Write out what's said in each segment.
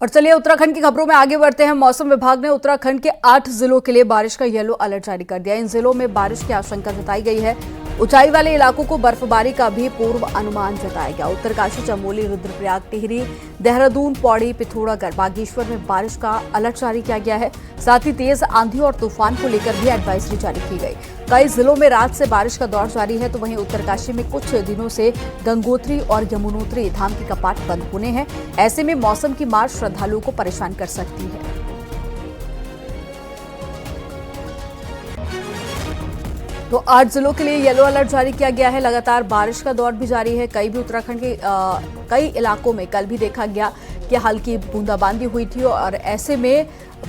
और चलिए उत्तराखंड की खबरों में आगे बढ़ते हैं। मौसम विभाग ने उत्तराखंड के 8 जिलों के लिए बारिश का येलो अलर्ट जारी कर दिया। इन जिलों में बारिश की आशंका जताई गई है। ऊंचाई वाले इलाकों को बर्फबारी का भी पूर्व अनुमान जताया गया। उत्तरकाशी, चमोली, रुद्रप्रयाग, टिहरी, देहरादून, पौड़ी, पिथौरागढ़, बागेश्वर में बारिश का अलर्ट जारी किया गया है। साथ ही तेज आंधी और तूफान को लेकर भी एडवाइजरी जारी की गई। कई जिलों में रात से बारिश का दौर जारी है, तो वहीं उत्तरकाशी में कुछ दिनों से गंगोत्री और यमुनोत्री धाम के कपाट बंद होने हैं। ऐसे में मौसम की मार श्रद्धालुओं को परेशान कर सकती है। तो 8 जिलों के लिए येलो अलर्ट जारी किया गया है। लगातार बारिश का दौर भी जारी है। कई भी उत्तराखंड के कई इलाकों में कल भी देखा गया कि हल्की बूंदाबांदी हुई थी और ऐसे में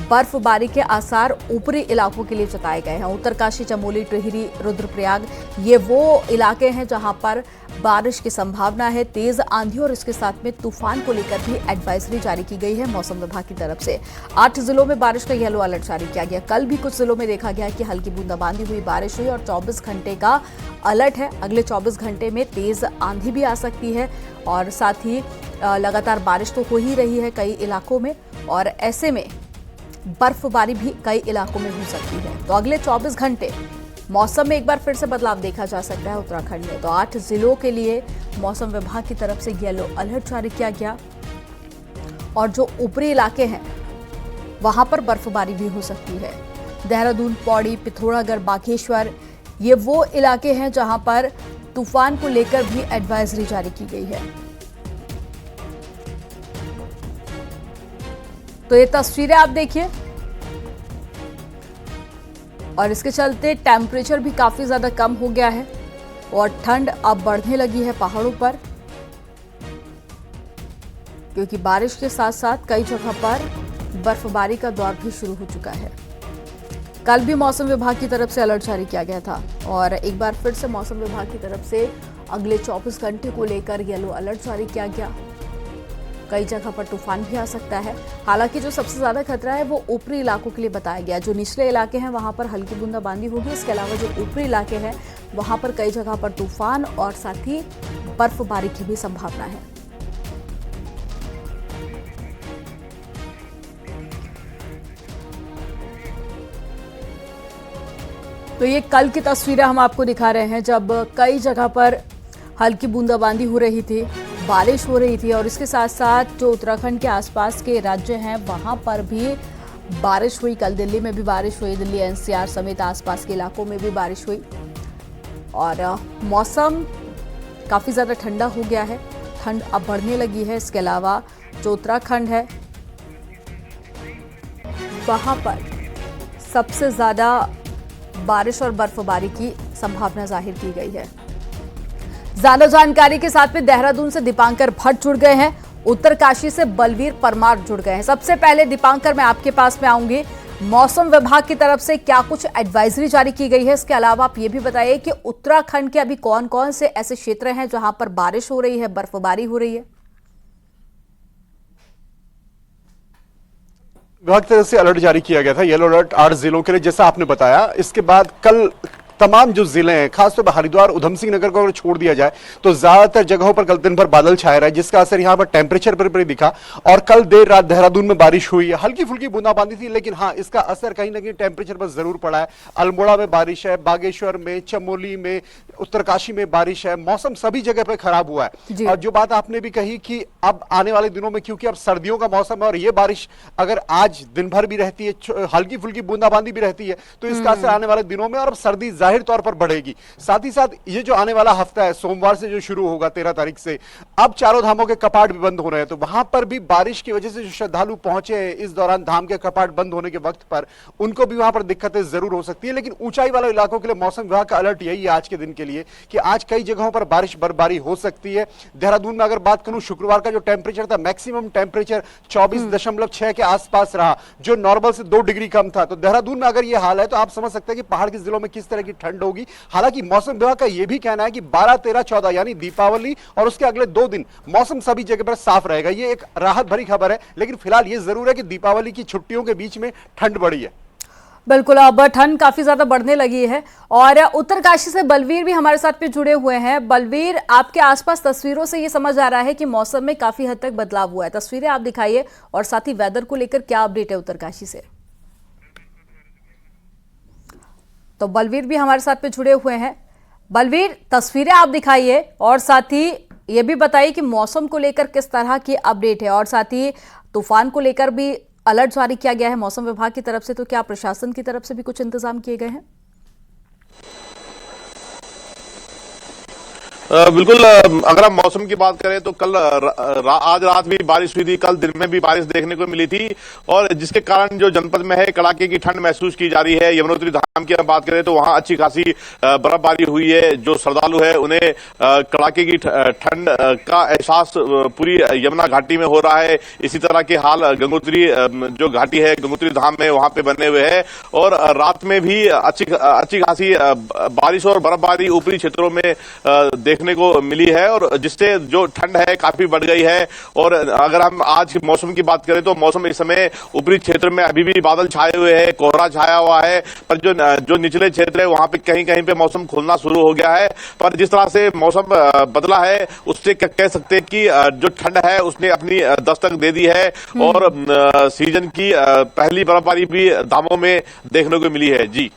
बर्फबारी के आसार ऊपरी इलाकों के लिए जताए गए हैं। उत्तरकाशी, चमोली, टिहरी, रुद्रप्रयाग ये वो इलाके हैं जहां पर बारिश की संभावना है। तेज आंधी और इसके साथ में तूफान को लेकर भी एडवाइजरी जारी की गई है मौसम विभाग की तरफ से। 8 जिलों में बारिश का येलो अलर्ट जारी किया गया। कल भी कुछ जिलों में देखा गया कि हल्की बूंदाबांदी हुई, बारिश हुई और 24 घंटे का अलर्ट है। अगले 24 घंटे में तेज आंधी भी आ सकती है और साथ ही लगातार बारिश तो हो ही रही है कई इलाकों में और ऐसे में बर्फबारी भी कई इलाकों में हो सकती है। तो अगले 24 घंटे मौसम में एक बार फिर से बदलाव देखा जा सकता है उत्तराखंड में। तो 8 जिलों के लिए मौसम विभाग की तरफ से येलो अलर्ट जारी किया गया और जो ऊपरी इलाके हैं वहां पर बर्फबारी भी हो सकती है। देहरादून, पौड़ी, पिथौरागढ़, बागेश्वर ये वो इलाके हैं जहां पर तूफान को लेकर भी एडवाइजरी जारी की गई है। तो ये तस्वीरें आप देखिए और इसके चलते टेम्परेचर भी काफी ज्यादा कम हो गया है और ठंड अब बढ़ने लगी है पहाड़ों पर, क्योंकि बारिश के साथ साथ कई जगह पर बर्फबारी का दौर भी शुरू हो चुका है। कल भी मौसम विभाग की तरफ से अलर्ट जारी किया गया था और एक बार फिर से मौसम विभाग की तरफ से अगले 24 घंटे को लेकर येलो अलर्ट जारी किया गया। कई जगह पर तूफान भी आ सकता है। हालांकि जो सबसे ज्यादा खतरा है वो ऊपरी इलाकों के लिए बताया गया। जो निचले इलाके हैं वहां पर हल्की बूंदाबांदी होगी। इसके अलावा जो ऊपरी इलाके हैं वहां पर कई जगह पर तूफान और साथ ही बर्फबारी की भी संभावना है। तो ये कल की तस्वीरें हम आपको दिखा रहे हैं जब कई जगह पर हल्की बूंदाबांदी हो रही थी, बारिश हो रही थी और इसके साथ साथ जो उत्तराखंड के आसपास के राज्य हैं वहां पर भी बारिश हुई। कल दिल्ली में भी बारिश हुई, दिल्ली एनसीआर समेत आसपास के इलाकों में भी बारिश हुई और मौसम काफ़ी ज़्यादा ठंडा हो गया है। ठंड अब बढ़ने लगी है। इसके अलावा जो उत्तराखंड है वहां पर सबसे ज़्यादा बारिश और बर्फबारी की संभावना जाहिर की गई है। ज्यादा जानकारी के साथ में देहरादून से दीपांकर भट्ट जुड़ गए हैं, उत्तरकाशी से बलवीर परमार जुड़ गए हैं। सबसे पहले दीपांकर मैं आपके पास में आऊंगी। मौसम विभाग की तरफ से क्या कुछ एडवाइजरी जारी की गई है, इसके अलावा आप ये भी बताइए कि उत्तराखंड के अभी कौन कौन से ऐसे क्षेत्र हैं जहां पर बारिश हो रही है, बर्फबारी हो रही है। विभाग की तरफ से अलर्ट जारी किया गया था, येलो अलर्ट 8 जिलों के लिए, जैसा आपने बताया। इसके बाद कल तमाम जो जिले हैं, खासतौर पर हरिद्वार, उधम सिंह नगर को अगर छोड़ दिया जाए तो ज्यादातर जगहों पर कल दिन भर बादल छाए रहे, जिसका असर यहां पर टेम्परेचर पर भी दिखा। और कल देर रात देहरादून में बारिश हुई है, हल्की फुल्की बूंदाबांदी थी, लेकिन हाँ इसका असर कहीं ना कहीं टेम्परेचर पर जरूर पड़ा है। अल्मोड़ा में बारिश है, बागेश्वर में, चमोली में, उत्तरकाशी में बारिश है। मौसम सभी जगह पर खराब हुआ है। और जो बात आपने भी कही कि अब आने वाले दिनों में, क्योंकि अब सर्दियों का मौसम है और ये बारिश अगर आज दिन भर भी रहती है, हल्की फुल्की बूंदाबांदी भी रहती है, तो इसका असर आने वाले दिनों में और अब सर्दी जाहिर तौर पर बढ़ेगी। साथ ही साथ ये जो आने वाला हफ्ता है, सोमवार से जो शुरू होगा 13 तारीख से, अब चारों धामों के कपाट भी बंद हो रहे हैं। तो वहां पर भी बारिश की वजह से जो श्रद्धालु पहुंचे हैं इस दौरान धाम के कपाट बंद होने के वक्त पर, उनको भी वहां पर दिक्कतें जरूर हो सकती है। लेकिन ऊंचाई वाले इलाकों के लिए मौसम विभाग का अलर्ट यही है आज के दिन के लिए कि आज कई जगहों पर बारिश बर्फबारी हो सकती है। देहरादून में अगर बात करूं, शुक्रवार का जो टेम्परेचर था, मैक्सिमम टेम्परेचर 24.6 के आसपास रहा, जो नॉर्मल से 2 डिग्री कम था। तो देहरादून में अगर यह हाल है तो आप समझ सकते हैं कि पहाड़ के जिलों में किस तरह की ठंड होगी। हालांकि मौसम विभाग का यह भी कहना है कि 12, 13, 14 यानी दीपावली और उसके अगले 2 दिन मौसम सभी जगह पर साफ रहेगा। यह एक राहत भरी खबर है, लेकिन फिलहाल यह जरूर है कि दीपावली की छुट्टियों के बीच में ठंड बढ़ी है। बिल्कुल, अब ठंड काफी ज्यादा बढ़ने लगी है और उत्तरकाशी से बलवीर भी हमारे साथ पे जुड़े हुए हैं। बलवीर, आपके आसपास तस्वीरों से ये समझ आ रहा है कि मौसम में काफी हद तक बदलाव हुआ है। तस्वीरें आप दिखाइए और साथ ही वेदर को लेकर क्या अपडेट है उत्तरकाशी से। तो बलवीर भी हमारे साथ पे जुड़े हुए हैं। बलवीर, तस्वीरें आप दिखाइए और साथ ही ये भी बताइए कि मौसम को लेकर किस तरह की अपडेट है और साथ ही तूफान को लेकर भी अलर्ट जारी किया गया है मौसम विभाग की तरफ से। तो क्या प्रशासन की तरफ से भी कुछ इंतजाम किए गए हैं? बिल्कुल। अगर हम मौसम की बात करें तो कल आज रात भी बारिश हुई थी, कल दिन में भी बारिश देखने को मिली थी और जिसके कारण जो जनपद में है कड़ाके की ठंड महसूस की जा रही है। यमुनोत्री धाम की बात करें तो वहां अच्छी खासी बर्फबारी हुई है। जो श्रद्धालु है उन्हें कड़ाके की ठंड का एहसास पूरी यमुना घाटी में हो रहा है। इसी तरह के हाल गंगोत्री जो घाटी है गंगोत्री धाम में वहां पे बने हुए है और रात में भी अच्छी खासी बारिश और बर्फबारी ऊपरी क्षेत्रों में देखने को मिली है और जिससे जो ठंड है काफी बढ़ गई है। और अगर हम आज के मौसम की बात करें तो मौसम इस समय ऊपरी क्षेत्र में अभी भी बादल छाए हुए हैं, कोहरा छाया हुआ है, पर जो निचले क्षेत्र है वहां पे कहीं कहीं पे मौसम खुलना शुरू हो गया है। पर जिस तरह से मौसम बदला है उससे कह सकते हैं कि जो ठंड है उसने अपनी दस्तक दे दी है और सीजन की पहली बर्फबारी भी धामों में देखने को मिली है। जी,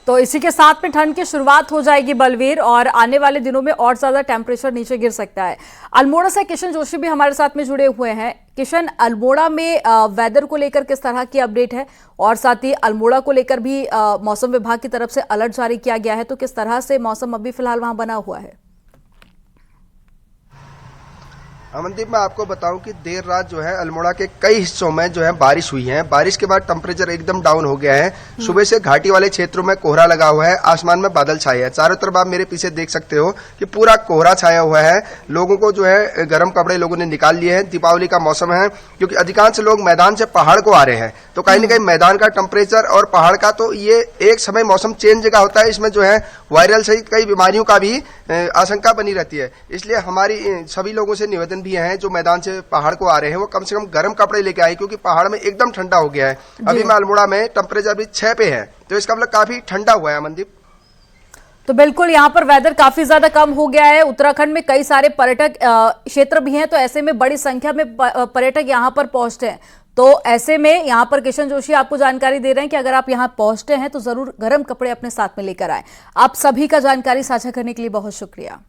तो इसी के साथ में ठंड की शुरुआत हो जाएगी बलवीर और आने वाले दिनों में और ज्यादा टेम्परेचर नीचे गिर सकता है। अल्मोड़ा से किशन जोशी भी हमारे साथ में जुड़े हुए हैं। किशन, अल्मोड़ा में वेदर को लेकर किस तरह की अपडेट है और साथ ही अल्मोड़ा को लेकर भी मौसम विभाग की तरफ से अलर्ट जारी किया गया है, तो किस तरह से मौसम अभी फिलहाल वहां बना हुआ है? अमनदीप, मैं आपको बताऊं कि देर रात जो है अल्मोड़ा के कई हिस्सों में जो है बारिश हुई है। बारिश के बाद टेम्परेचर एकदम डाउन हो गया है। सुबह से घाटी वाले क्षेत्रों में कोहरा लगा हुआ है, आसमान में बादल छाए हैं। चारों तरफ आप मेरे पीछे देख सकते हो कि पूरा कोहरा छाया हुआ है। लोगों को जो है गर्म कपड़े लोगों ने निकाल लिए हैं। दीपावली का मौसम है क्योंकि अधिकांश लोग मैदान से पहाड़ को आ रहे हैं, तो कहीं न कहीं मैदान का टेम्परेचर और पहाड़ का तो ये एक समय मौसम चेंज का होता है। इसमें जो है वायरल सहित कई बीमारियों का भी आशंका बनी रहती है। इसलिए हमारी सभी लोगों से निवेदन भी है जो मैदान से पहाड़ को आ रहे हैं वो कम से कम गर्म कपड़े लेके आए क्योंकि पहाड़ में एकदम ठंडा हो गया है। अभी मैं अल्मोड़ा में टेम्परेचर अभी 6 पे है, तो इसका मतलब काफी ठंडा हुआ है। अमनदीप, तो बिल्कुल यहाँ पर वेदर काफी ज्यादा कम हो गया है। उत्तराखंड में कई सारे पर्यटक क्षेत्र भी हैं, तो ऐसे में बड़ी संख्या में पर्यटक यहाँ पर पहुंचते हैं। तो ऐसे में यहाँ पर किशन जोशी आपको जानकारी दे रहे हैं कि अगर आप यहाँ पहुंचते हैं तो जरूर गर्म कपड़े अपने साथ में लेकर आए। आप सभी का जानकारी साझा करने के लिए बहुत शुक्रिया।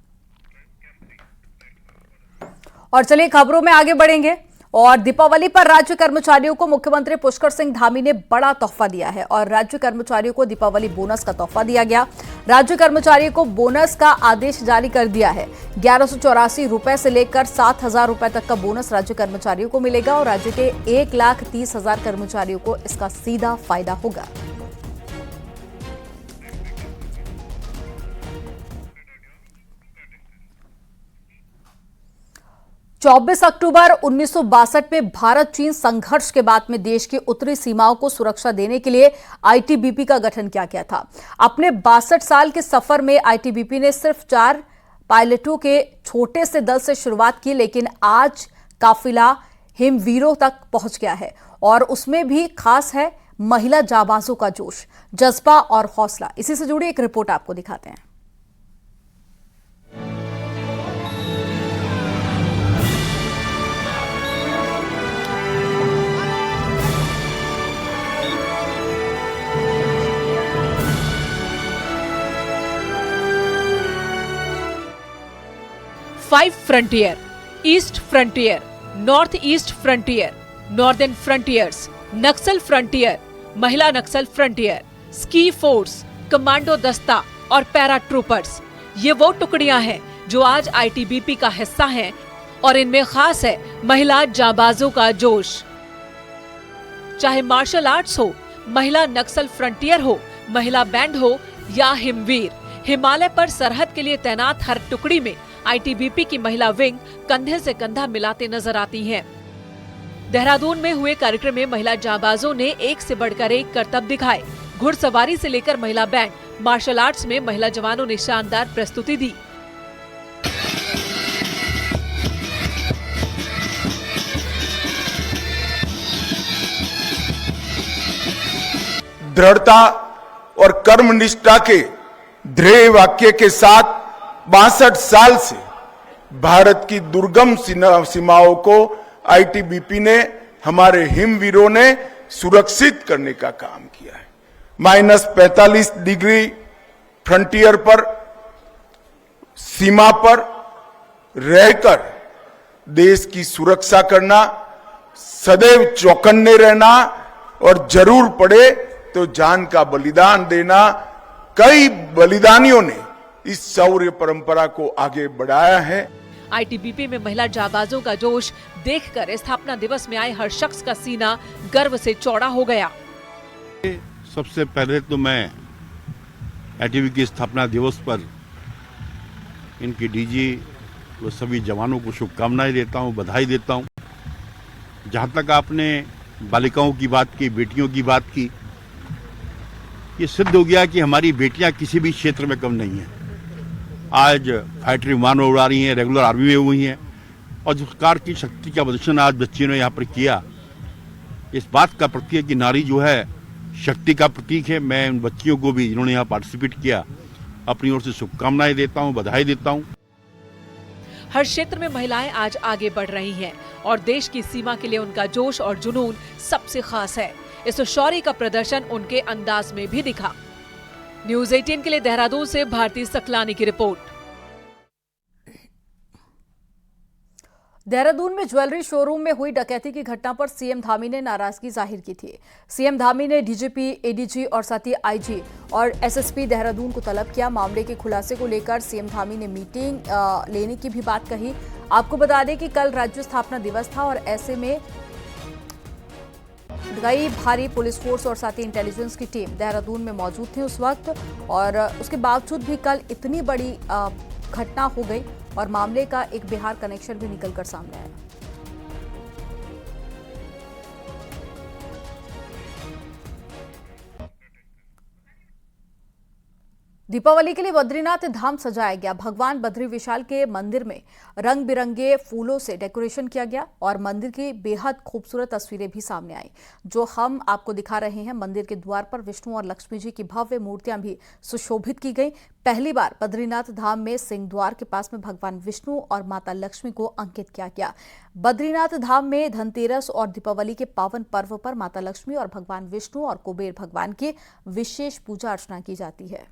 और चलिए खबरों में आगे बढ़ेंगे और दीपावली पर राज्य कर्मचारियों को मुख्यमंत्री पुष्कर सिंह धामी ने बड़ा तोहफा दिया है और राज्य कर्मचारियों को दीपावली बोनस का तोहफा दिया गया। राज्य कर्मचारियों को बोनस का आदेश जारी कर दिया है। 1184 रुपए से लेकर 7,000 रुपए तक का बोनस राज्य कर्मचारियों को मिलेगा और राज्य के 1,30,000 कर्मचारियों को इसका सीधा फायदा होगा। चौबीस अक्टूबर 1962 में भारत चीन संघर्ष के बाद में देश की उत्तरी सीमाओं को सुरक्षा देने के लिए आईटीबीपी का गठन किया गया था। अपने 62 साल के सफर में आईटीबीपी ने सिर्फ 4 पायलटों के छोटे से दल से शुरुआत की, लेकिन आज काफिला हिमवीरों तक पहुंच गया है और उसमें भी खास है महिला जाबाजों का जोश, जज्बा और हौसला। इसी से जुड़ी एक रिपोर्ट आपको दिखाते हैं। Five frontier, east frontier, north east frontier, northern frontiers, Naxal frontier, महिला Naxal frontier, ski force, commando दस्ता और पैरा ट्रूपर्स, ये वो टुकड़ियां हैं जो आज आईटीबीपी का हिस्सा हैं और इनमें खास है महिला जाबाजों का जोश। चाहे मार्शल आर्ट्स हो, महिला नक्सल फ्रंटियर हो, महिला बैंड हो या हिमवीर, हिमालय पर सरहद के लिए तैनात हर टुकड़ी में आईटीबीपी की महिला विंग कंधे से कंधा मिलाते नजर आती हैं। देहरादून में हुए कार्यक्रम में महिला जाबाजों ने एक से बढ़कर एक करतब दिखाए। घुड़सवारी से लेकर महिला बैंड, मार्शल आर्ट्स में महिला जवानों ने शानदार प्रस्तुति दी। दृढ़ता और कर्मनिष्ठा के ध्येय वाक्य के साथ 62 साल से भारत की दुर्गम सीमाओं को आईटीबीपी ने, हमारे हिमवीरों ने सुरक्षित करने का काम किया है। -45 डिग्री फ्रंटियर पर, सीमा पर रहकर देश की सुरक्षा करना, सदैव चौकन्ने रहना और जरूर पड़े तो जान का बलिदान देना, कई बलिदानियों ने इस शौर्य परंपरा को आगे बढ़ाया है। आईटीबीपी में महिला जाबाजों का जोश देखकर स्थापना दिवस में आए हर शख्स का सीना गर्व से चौड़ा हो गया। सबसे पहले तो मैं आईटीबीपी की स्थापना दिवस पर इनकी डीजी व सभी जवानों को शुभकामनाएं देता हूं, बधाई देता हूं। जहां तक आपने बालिकाओं की बात की, बेटियों की बात की, ये सिद्ध हो गया कि हमारी बेटियां किसी भी क्षेत्र में कम नहीं हैं। आज फाइटर विमान उड़ा रही हैं, रेगुलर आर्मी में हुई हैं, और जिस प्रकार की शक्ति का प्रदर्शन आज बच्चियों ने यहाँ पर किया, इस बात का प्रतीक है कि नारी जो है शक्ति का प्रतीक है। मैं उन बच्चियों को भी जिन्होंने यहाँ पार्टिसिपेट किया अपनी ओर से शुभकामनाएं देता हूँ, बधाई देता हूँ। हर क्षेत्र में महिलाएं आज आगे बढ़ रही हैं और देश की सीमा के लिए उनका जोश और जुनून सबसे खास है। इस शौर्य का प्रदर्शन उनके अंदाज में भी दिखा। न्यूज़ 18 के लिए देहरादून से भारती सकलानी की रिपोर्ट। देहरादून में ज्वेलरी शोरूम में हुई डकैती की घटना पर सीएम धामी ने नाराजगी जाहिर की थी। सीएम धामी ने डीजीपी, एडीजी और साथ ही आईजी और एसएसपी देहरादून को तलब किया। मामले के खुलासे को लेकर सीएम धामी ने मीटिंग लेने की भी बात कही। आपको बता दें कि कल राज्य स्थापना दिवस था और ऐसे में कई भारी पुलिस फोर्स और साथ ही इंटेलिजेंस की टीम देहरादून में मौजूद थी उस वक्त, और उसके बावजूद भी कल इतनी बड़ी घटना हो गई और मामले का एक बिहार कनेक्शन भी निकलकर सामने आया। दीपावली के लिए बद्रीनाथ धाम सजाया गया। भगवान बद्री विशाल के मंदिर में रंग बिरंगे फूलों से डेकोरेशन किया गया और मंदिर की बेहद खूबसूरत तस्वीरें भी सामने आई, जो हम आपको दिखा रहे हैं। मंदिर के द्वार पर विष्णु और लक्ष्मी जी की भव्य मूर्तियां भी सुशोभित की गई। पहली बार बद्रीनाथ धाम में सिंह द्वार के पास में भगवान विष्णु और माता लक्ष्मी को अंकित किया गया। बद्रीनाथ धाम में धनतेरस और दीपावली के पावन पर्व पर माता लक्ष्मी और भगवान विष्णु और कुबेर भगवान की विशेष पूजा अर्चना की जाती है।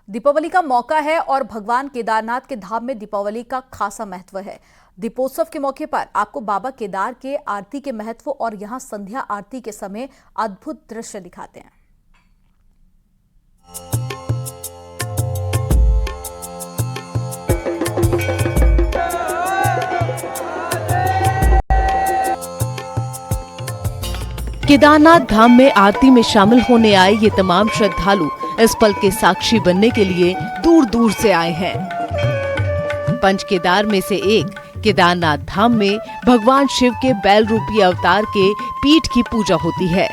दीपावली का मौका है और भगवान केदारनाथ के धाम में दीपावली का खासा महत्व है। दीपोत्सव के मौके पर आपको बाबा केदार के आरती के महत्व और यहां संध्या आरती के समय अद्भुत दृश्य दिखाते हैं। केदारनाथ धाम में आरती में शामिल होने आए ये तमाम श्रद्धालु इस पल के साक्षी बनने के लिए दूर दूर से आए हैं। पंच केदार में से एक केदारनाथ धाम में भगवान शिव के बैल रूपी अवतार के पीठ की पूजा होती है।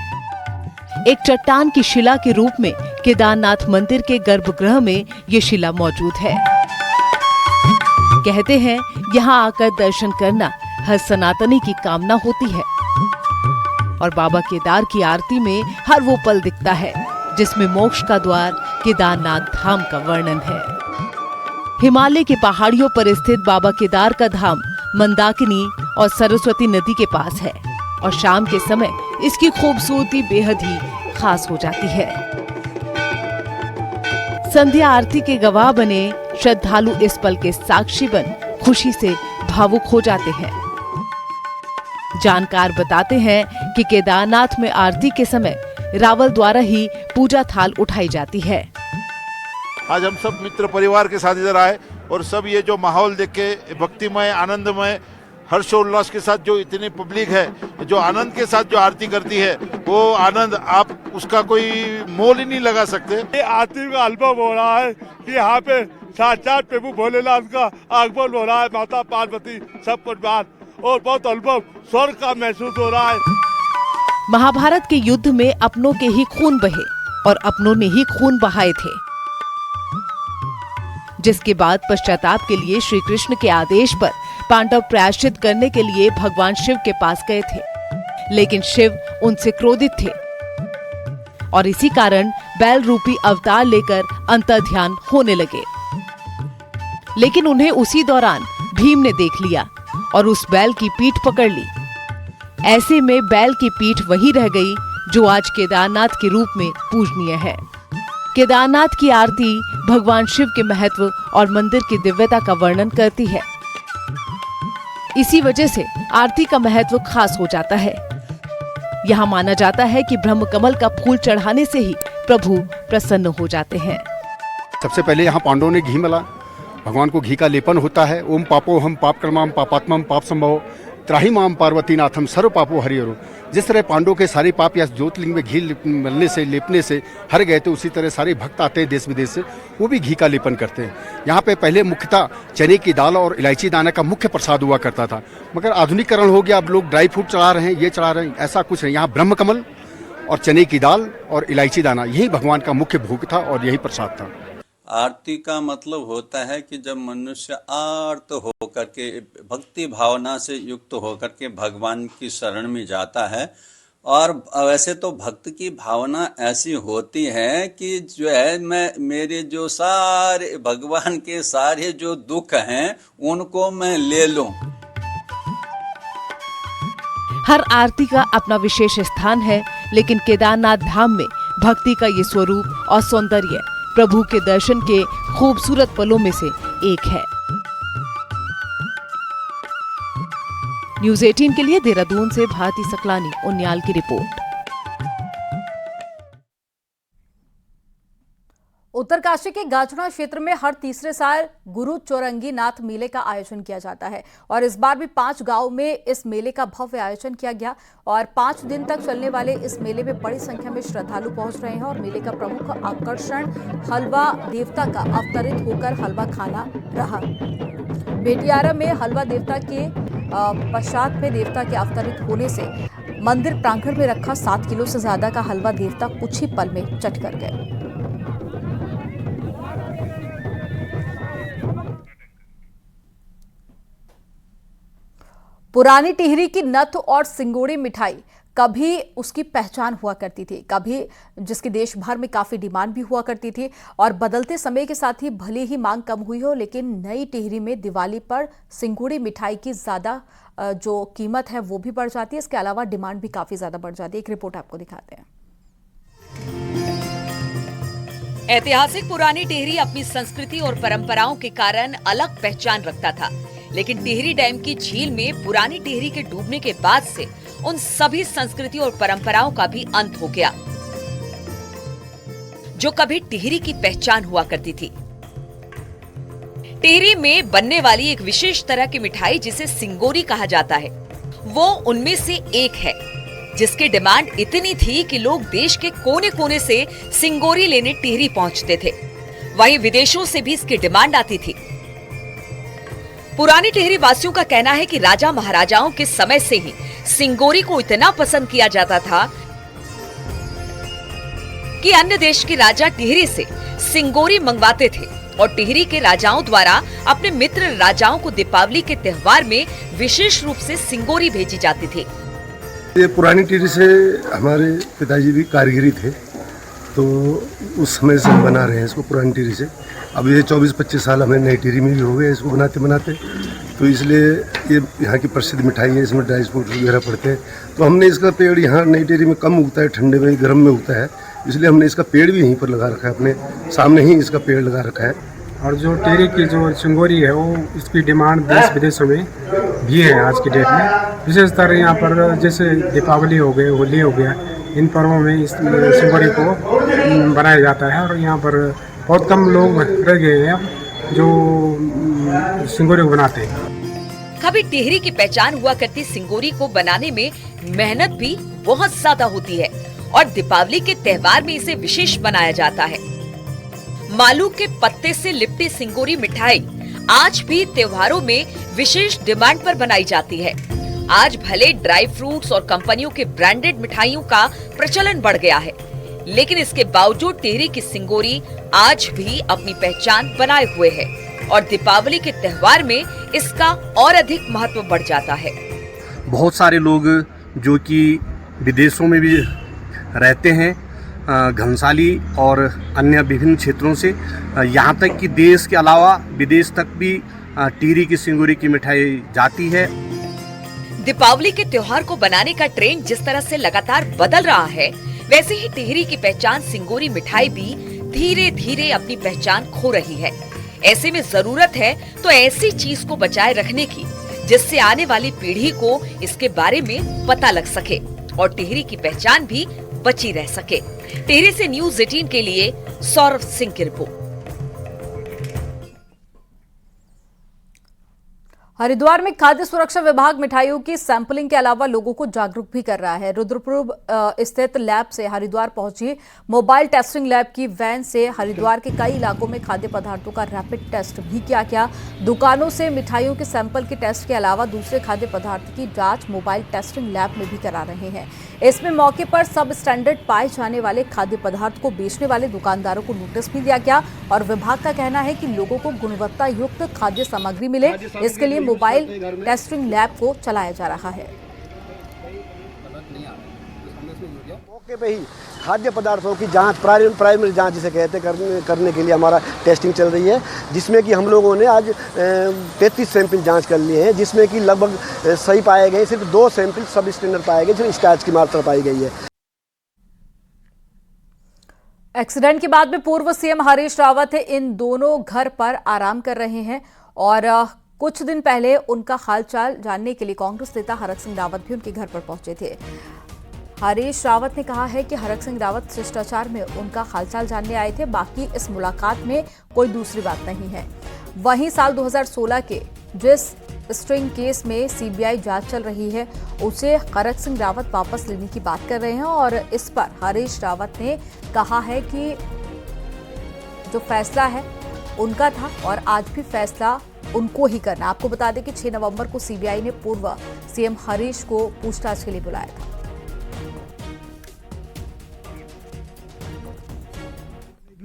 एक चट्टान की शिला के रूप में केदारनाथ मंदिर के गर्भगृह में ये शिला मौजूद है। कहते हैं यहाँ आकर दर्शन करना हर सनातनी की कामना होती है और बाबा केदार की आरती में हर वो पल दिखता है जिसमें मोक्ष का द्वार केदारनाथ धाम का वर्णन है। हिमालय की पहाड़ियों पर स्थित बाबा केदार का धाम मंदाकिनी और सरस्वती नदी के पास है और शाम के समय इसकी खूबसूरती बेहद ही खास हो जाती है। संध्या आरती के गवाह बने श्रद्धालु इस पल के साक्षी बन खुशी से भावुक हो जाते हैं। जानकार बताते हैं कि केदारनाथ में आरती के समय रावल द्वारा ही पूजा थाल उठाई जाती है। आज हम सब मित्र परिवार के साथ इधर आए और सब ये जो माहौल देख के भक्तिमय, आनंदमय, हर्षोल्लास के साथ जो इतनी पब्लिक है, जो आनंद के साथ जो आरती करती है, वो आनंद आप उसका कोई मोल ही नहीं लगा सकते। ये आरती का अनुभव हो रहा है कि यहाँ पे साक्षात प्रभु भोलेनाथ का आगमन हो रहा है, माता पार्वती सब परिवार, और बहुत अनुभव स्वर्ग का महसूस हो रहा है। महाभारत के युद्ध में अपनों के ही खून बहे और अपनों ने ही खून बहाए थे। जिसके बाद पश्चाताप के लिए श्री कृष्ण के आदेश पर पांडव प्रायश्चित करने के लिए भगवान शिव के पास गए थे, लेकिन शिव उनसे क्रोधित थे और इसी कारण बैल रूपी अवतार लेकर अंतर्ध्यान होने लगे। लेकिन उन्हें उसी दौरान भीम ने देख लिया और उस बैल की पीठ पकड़ ली। ऐसे में बैल की पीठ वही रह गई जो आज केदारनाथ के रूप में पूजनीय है। केदारनाथ की आरती भगवान शिव के महत्व और मंदिर की दिव्यता का वर्णन करती है। इसी वजह से आरती का महत्व खास हो जाता है। यहाँ माना जाता है कि ब्रह्म कमल का फूल चढ़ाने से ही प्रभु प्रसन्न हो जाते हैं। सबसे पहले यहाँ पांडवों ने घी मला, भगवान को घी का लेपन होता है। ओम पापो हम पाप कर्माम पापात्मम पाप संभव त्राही माम पार्वती नाथम सर्व पापो हरिहरो। जिस तरह पांडवों के सारे पाप या ज्योतिर्लिंग में घी मलने से लेपने से हर गए थे, उसी तरह सारे भक्त आते हैं देश विदेश से, वो भी घी का लेपन करते हैं। यहाँ पे पहले मुख्यतः चने की दाल और इलायची दाना का मुख्य प्रसाद हुआ करता था, मगर आधुनिकीकरण हो गया, अब लोग ड्राई फ्रूट चढ़ा रहे हैं, ये चढ़ा रहे हैं, ऐसा कुछ नहीं। यहाँ ब्रह्म कमल और चने की दाल और इलायची दाना यही भगवान का मुख्य भोग था और यही प्रसाद था। आरती का मतलब होता है कि जब मनुष्य आर्त होकर के भक्ति भावना से युक्त होकर के भगवान की शरण में जाता है। और वैसे तो भक्त की भावना ऐसी होती है कि जो है मेरे जो सारे भगवान के सारे जो दुख हैं उनको मैं ले लूं। हर आरती का अपना विशेष स्थान है, लेकिन केदारनाथ धाम में भक्ति का ये स्वरूप और सौंदर्य प्रभु के दर्शन के खूबसूरत पलों में से एक है। न्यूज़ 18 के लिए देहरादून से भारती सकलानी उन्याल की रिपोर्ट। उत्तरकाशी के गाचुड़ा क्षेत्र में हर तीसरे साल गुरु चौरंगी नाथ मेले का आयोजन किया जाता है और इस बार भी 5 गांव में इस मेले का भव्य आयोजन किया गया और 5 दिन तक चलने वाले इस मेले में बड़ी संख्या में श्रद्धालु पहुंच रहे हैं और मेले का प्रमुख आकर्षण हलवा देवता का अवतरित होकर हलवा खाना रहा। बेटियारा में हलवा देवता के पश्चात में देवता के अवतरित होने से मंदिर प्रांगण में रखा 7 किलो से ज्यादा का हलवा देवता कुछ ही पल में चट कर गए। पुरानी टिहरी की नथ और सिंगोड़ी मिठाई कभी उसकी पहचान हुआ करती थी, कभी जिसकी देश भर में काफी डिमांड भी हुआ करती थी और बदलते समय के साथ ही भले ही मांग कम हुई हो, लेकिन नई टिहरी में दिवाली पर सिंगोड़ी मिठाई की ज्यादा जो कीमत है वो भी बढ़ जाती है। इसके अलावा डिमांड भी काफी ज्यादा बढ़ जाती है। एक रिपोर्ट आपको दिखाते हैं। ऐतिहासिक पुरानी टिहरी अपनी संस्कृति और परंपराओं के कारण अलग पहचान रखता था, लेकिन टिहरी डैम की झील में पुरानी टिहरी के डूबने के बाद से उन सभी संस्कृति और परंपराओं का भी अंत हो गया जो कभी टिहरी की पहचान हुआ करती थी। टिहरी में बनने वाली एक विशेष तरह की मिठाई जिसे सिंगोरी कहा जाता है, वो उनमें से एक है जिसकी डिमांड इतनी थी कि लोग देश के कोने कोने से सिंगोरी लेने टिहरी पहुंचते थे। वहीं विदेशों से भी इसकी डिमांड आती थी। पुरानी टिहरी वासियों का कहना है कि राजा महाराजाओं के समय से ही सिंगोरी को इतना पसंद किया जाता था कि अन्य देश के राजा टिहरी से सिंगोरी मंगवाते थे और टिहरी के राजाओं द्वारा अपने मित्र राजाओं को दीपावली के त्योहार में विशेष रूप से सिंगोरी भेजी जाती थी। ये पुरानी टिहरी से हमारे पिताजी भी कारीगरी थे, तो उस समय से हम बना रहे हैं इसको पुरानी टिहरी से। अब ये 24-25 साल हमें नई टिहरी में भी हो गए इसको बनाते बनाते, तो इसलिए ये यहाँ की प्रसिद्ध मिठाई है। इसमें ड्राई फ्रूट वगैरह पड़ते हैं। तो हमने इसका पेड़ यहाँ नई टिहरी में कम उगता है, ठंडे में गर्म में उगता है, इसलिए हमने इसका पेड़ भी यहीं पर लगा रखा है, अपने सामने ही इसका पेड़ लगा रखा है। और जो टिहरी की जो सिंगोरी है वो इसकी डिमांड देश विदेशों में भी है आज की डेट में। विशेषतर यहाँ पर जैसे दीपावली हो गए, होली हो गया, इन पर्वों में इस सिंगोरी को बनाया जाता है और यहाँ पर बहुत कम लोग रह गए हैं जो सिंगोरी को बनाते हैं। कभी टिहरी की पहचान हुआ करती सिंगोरी को बनाने में मेहनत भी बहुत ज्यादा होती है और दीपावली के त्योहार में इसे विशेष बनाया जाता है। मालू के पत्ते से लिपटी सिंगोरी मिठाई आज भी त्योहारों में विशेष डिमांड पर बनाई जाती है। आज भले ड्राई फ्रूट्स और कंपनियों के ब्रांडेड मिठाइयों का प्रचलन बढ़ गया है, लेकिन इसके बावजूद टिहरी की सिंगोरी आज भी अपनी पहचान बनाए हुए है और दीपावली के त्योहार में इसका और अधिक महत्व बढ़ जाता है। बहुत सारे लोग जो कि विदेशों में भी रहते हैं, घनसाली और अन्य विभिन्न क्षेत्रों से, यहाँ तक कि देश के अलावा विदेश तक भी टिहरी की सिंगोरी की मिठाई जाती है। दीपावली के त्योहार को बनाने का ट्रेंड जिस तरह से लगातार बदल रहा है, वैसे ही टिहरी की पहचान सिंगोरी मिठाई भी धीरे धीरे अपनी पहचान खो रही है। ऐसे में जरूरत है तो ऐसी चीज को बचाए रखने की जिससे आने वाली पीढ़ी को इसके बारे में पता लग सके और टिहरी की पहचान भी बची रह सके। टिहरी से न्यूज़ 18 के लिए सौरभ सिंह की रिपोर्ट। हरिद्वार में खाद्य सुरक्षा विभाग मिठाइयों की सैंपलिंग के अलावा लोगों को जागरूक भी कर रहा है। रुद्रपुर स्थित लैब से हरिद्वार पहुंची मोबाइल टेस्टिंग लैब की वैन से हरिद्वार के कई इलाकों में खाद्य पदार्थों का रैपिड टेस्ट भी किया गया। दुकानों से मिठाइयों के सैंपल के टेस्ट के अलावा दूसरे खाद्य पदार्थ की जांच मोबाइल टेस्टिंग लैब में भी करा रहे हैं। इसमें मौके पर सब स्टैंडर्ड पाए जाने वाले खाद्य पदार्थ को बेचने वाले दुकानदारों को नोटिस भी दिया गया और विभाग का कहना है कि लोगों को गुणवत्ता युक्त खाद्य सामग्री मिले, इसके लिए मोबाइल टेस्टिंग लैब को चलाया जा रहा है। मौके पे ही खाद्य पदार्थों की जांच, प्राइमरी जांच जिसे कहते करने के लिए हमारा टेस्टिंग चल रही है, जिसमें कि हम लोगों ने आज 33 सैंपल जांच कर लिए हैं, जिसमें कि लगभग सही पाए गए। सिर्फ 2 सैंपल सब स्टैंडर्ड पाए गए, जिसमें स्टार्च की मात्रा पाई गई है। एक्सीडेंट के बाद में पूर्व सीएम हरीश रावत इन दोनों घर पर आराम कर रहे हैं और कुछ दिन पहले उनका हालचाल जानने के लिए कांग्रेस नेता हरक सिंह रावत भी उनके घर पर पहुंचे थे। हरीश रावत ने कहा है कि हरक सिंह रावत शिष्टाचार में उनका हालचाल जानने आए थे, बाकी इस मुलाकात में कोई दूसरी बात नहीं है। वहीं साल 2016 के जिस स्ट्रिंग केस में सीबीआई जांच चल रही है, उसे हरक सिंह रावत वापस लेने की बात कर रहे हैं और इस पर हरीश रावत ने कहा है कि जो फैसला है उनका था और आज भी फैसला उनको ही करना। आपको बता दें कि 6 नवंबर को सीबीआई ने पूर्व सीएम हरीश को पूछताछ के लिए बुलाया था।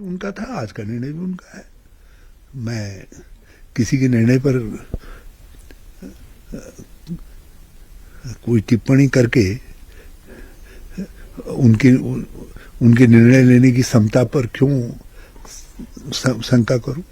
उनका था, आज का निर्णय भी उनका है। मैं किसी के निर्णय पर कोई टिप्पणी करके उनके निर्णय लेने की क्षमता पर क्यों शंका करूं?